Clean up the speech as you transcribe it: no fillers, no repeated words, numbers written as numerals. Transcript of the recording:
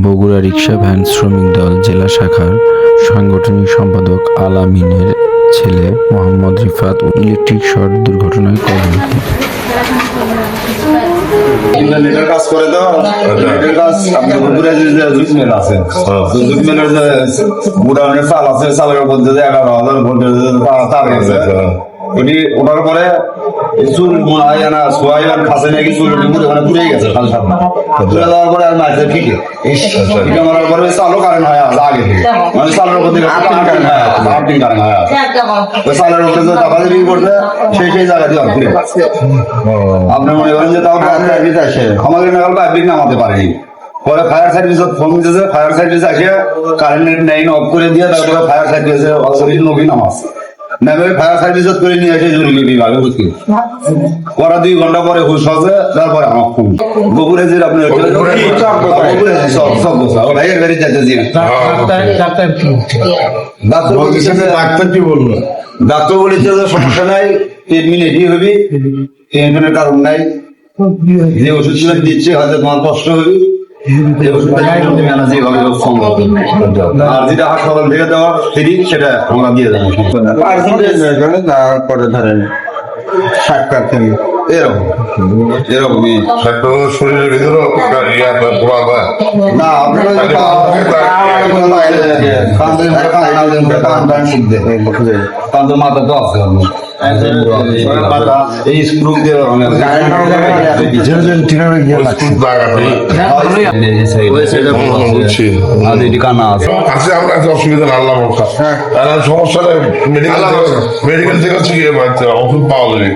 Bogura rickshaw van শ্রমিক দল জেলা শাখার সাংগঠনিক সম্পাদক আল আমিনের ছেলে মোহাম্মদ রিফাত ইলেকট্রিক শর্ট দুর্ঘটনায় কবল। নেটের কাজ করে তো নেটের কাজ আপনার বগুড়া যে জুট মিল আছে জুট মিলের যে গুডাউনের চাল আছে চালের মধ্যে যে 11,000 ভোল্টের তার গেছে ওটি ওঠার পরে চুল আয়না সোয়াইলান খাসে নাকি চুল ওখানে পুড়ে গেছে খাল সামনে পুড়ে যাওয়ার পরে আর মাঝে ঠিকই ঠিকই মারার পরে চালও কারেন্ট হয় আছে আগে থেকে মানে চালের উপর থেকে কারেন্ট হয় আছে 8 দিন কারেন্ট হয় আছে ওই চালের উপরে যে টাকা দিয়ে করতে সেই জায়গা দিয়ে আর পুড়ে আপনি মনে করেন যে তাও সার্ভিস আসে আমাদের নাগাল পাবলিক নামাতে পারেনি পরে ফায়ার সার্ভিস ফোন দিয়েছে ফায়ার সার্ভিস আসে কারেন্ট লাইন অফ করে দিয়ে তারপরে ফায়ার সার্ভিসে অসরিল নবী নামাজ নামে ফায়ার সার্ভিস করে নিয়ে এসে জরুরি বিভাগে বুঝলি পরে 2 ঘন্টা পরে হুশ হচ্ছে তারপরে আমার ফোন বগুড়া যে আপনার সব বসা ও ভাইয়ের বাড়ি যেতে দিয়ে ডাক্তার কি বললো ডাক্তার বলেছে যে সমস্যা নাই 3 মিনিটই হবে টেনশনের কারণ নাই যে ওষুধ দিচ্ছে হয়তো তোমার কষ্ট হবে আর যেটা হাসপাতাল থেকে দেওয়া ফ্রি সেটা আমরা দিয়ে দেবো পরে ধরেন সাক্ষাৎ থেকে এরকমই শরীরের ভিতরে না আপনার মাথা তো আছে এই স্ক্রু দিয়ে কানা আছে আমরা অসুবিধা আল্লাহ সমস্যা মেডিকেল থেকে ওষুধ পাওয়া যাবে।